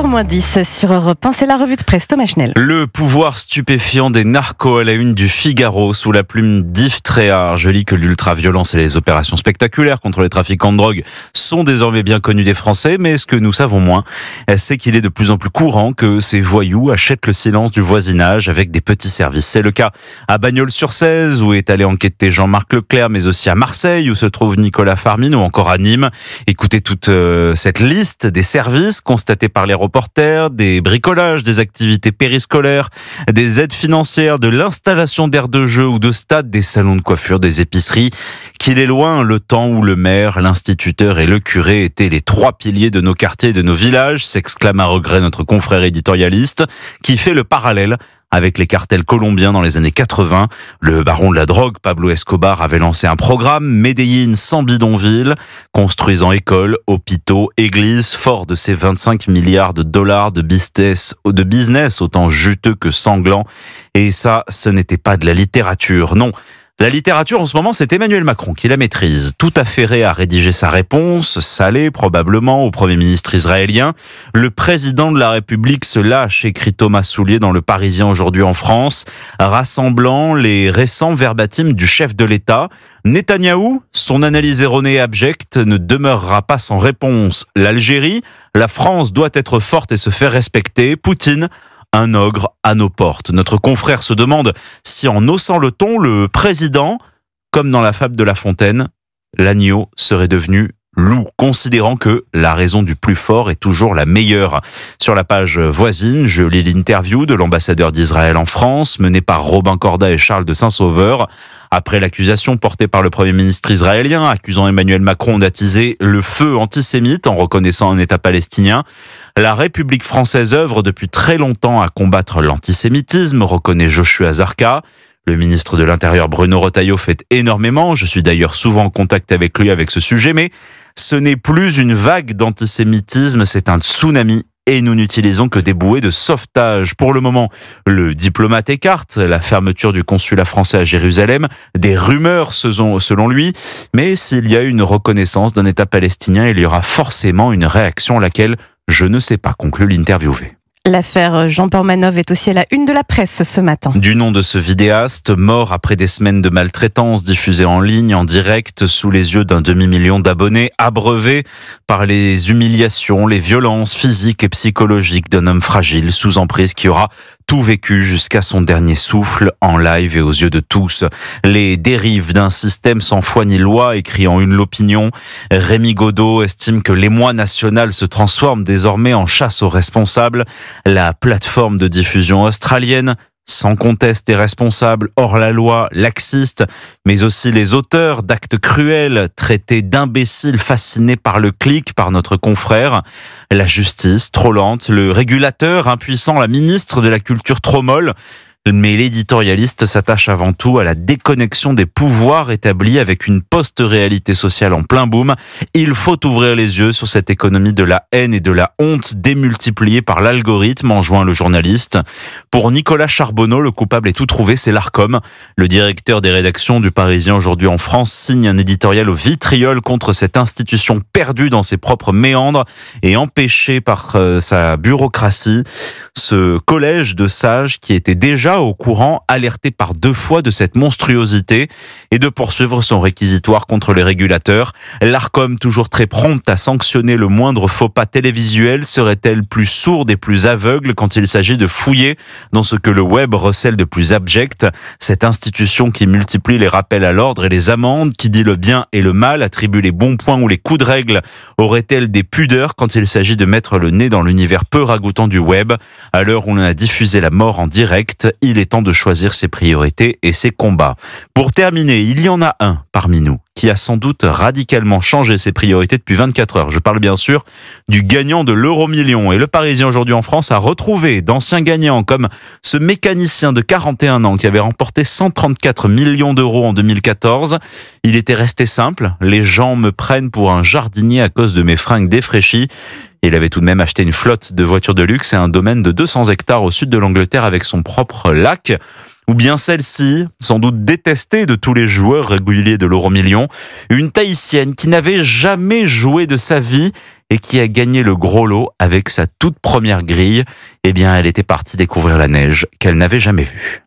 7h-10 sur Europe 1, c'est la revue de presse. Thomas Schnell. Le pouvoir stupéfiant des narcos à la une du Figaro sous la plume d'Yves Tréhard. Je lis que l'ultraviolence et les opérations spectaculaires contre les trafiquants de drogue sont désormais bien connus des Français, mais ce que nous savons moins, c'est qu'il est de plus en plus courant que ces voyous achètent le silence du voisinage avec des petits services. C'est le cas à Bagnols-sur-Cèze où est allé enquêter Jean-Marc Leclerc, mais aussi à Marseille où se trouve Nicolas Farmine ou encore à Nîmes. Écoutez toute cette liste des services constatés par les reporters, des bricolages, des activités périscolaires, des aides financières, de l'installation d'aires de jeu ou de stades, des salons de coiffure, des épiceries. Qu'il est loin le temps où le maire, l'instituteur et le curé étaient les trois piliers de nos quartiers et de nos villages, s'exclame à regret notre confrère éditorialiste, qui fait le parallèle avec les cartels colombiens dans les années 80. Le baron de la drogue, Pablo Escobar, avait lancé un programme Medellín sans bidonville, construisant écoles, hôpitaux, églises, fort de ses 25 milliards de dollars de business autant juteux que sanglant. Et ça, ce n'était pas de la littérature, non. La littérature, en ce moment, c'est Emmanuel Macron qui la maîtrise. Tout affairé à rédiger sa réponse, salée probablement, au Premier ministre israélien. Le président de la République se lâche, écrit Thomas Soulier dans Le Parisien aujourd'hui en France, rassemblant les récents verbatims du chef de l'État. Netanyahou, son analyse erronée et abjecte, ne demeurera pas sans réponse. L'Algérie, la France doit être forte et se faire respecter. Poutine, un ogre à nos portes. Notre confrère se demande si en haussant le ton, le président, comme dans la fable de La Fontaine, l'agneau serait devenu loup, considérant que la raison du plus fort est toujours la meilleure. Sur la page voisine, je lis l'interview de l'ambassadeur d'Israël en France, menée par Robin Corda et Charles de Saint-Sauveur. Après l'accusation portée par le Premier ministre israélien, accusant Emmanuel Macron d'attiser le feu antisémite en reconnaissant un État palestinien, la République française œuvre depuis très longtemps à combattre l'antisémitisme, reconnaît Joshua Zarka. Le ministre de l'Intérieur Bruno Retailleau fait énormément, je suis d'ailleurs souvent en contact avec lui avec ce sujet, mais ce n'est plus une vague d'antisémitisme, c'est un tsunami. Et nous n'utilisons que des bouées de sauvetage. Pour le moment, le diplomate écarte la fermeture du consulat français à Jérusalem, des rumeurs selon lui, mais s'il y a une reconnaissance d'un État palestinien, il y aura forcément une réaction à laquelle je ne sais pas, conclut l'interviewé. L'affaire Jean Pormanov est aussi à la une de la presse ce matin. Du nom de ce vidéaste, mort après des semaines de maltraitance diffusée en ligne, en direct, sous les yeux d'un demi-million d'abonnés, abreuvé par les humiliations, les violences physiques et psychologiques d'un homme fragile, sous emprise, qui aura tout vécu jusqu'à son dernier souffle, en live et aux yeux de tous. Les dérives d'un système sans foi ni loi, écrit en une l'opinion. Rémi Godot estime que l'émoi national se transforme désormais en chasse aux responsables. La plateforme de diffusion australienne, sans conteste et responsable, hors la loi, laxiste, mais aussi les auteurs d'actes cruels, traités d'imbéciles fascinés par le clic, par notre confrère. La justice, trop lente, le régulateur, impuissant, la ministre de la Culture, trop molle. Mais l'éditorialiste s'attache avant tout à la déconnexion des pouvoirs établis avec une post-réalité sociale en plein boom. Il faut ouvrir les yeux sur cette économie de la haine et de la honte démultipliée par l'algorithme, enjoint le journaliste. Pour Nicolas Charbonneau, le coupable est tout trouvé, c'est l'Arcom. Le directeur des rédactions du Parisien aujourd'hui en France signe un éditorial au vitriol contre cette institution perdue dans ses propres méandres et empêchée par sa bureaucratie. Ce collège de sages qui était déjà au courant, alerté par 2 fois de cette monstruosité et de poursuivre son réquisitoire contre les régulateurs. L'Arcom, toujours très prompte à sanctionner le moindre faux pas télévisuel, serait-elle plus sourde et plus aveugle quand il s'agit de fouiller dans ce que le web recèle de plus abject? Cette institution qui multiplie les rappels à l'ordre et les amendes, qui dit le bien et le mal, attribue les bons points ou les coups de règle, aurait-elle des pudeurs quand il s'agit de mettre le nez dans l'univers peu ragoûtant du web? À l'heure où l'on a diffusé la mort en direct, il est temps de choisir ses priorités et ses combats. Pour terminer, il y en a un parmi nous qui a sans doute radicalement changé ses priorités depuis 24 heures. Je parle bien sûr du gagnant de l'euro-million. Et le Parisien aujourd'hui en France a retrouvé d'anciens gagnants comme ce mécanicien de 41 ans qui avait remporté 134 millions d'euros en 2014. Il était resté simple. Les gens me prennent pour un jardinier à cause de mes fringues défraîchies. Il avait tout de même acheté une flotte de voitures de luxe et un domaine de 200 hectares au sud de l'Angleterre avec son propre lac. Ou bien celle-ci, sans doute détestée de tous les joueurs réguliers de l'euro-million, une Tahitienne qui n'avait jamais joué de sa vie et qui a gagné le gros lot avec sa toute première grille. Eh bien, elle était partie découvrir la neige qu'elle n'avait jamais vue.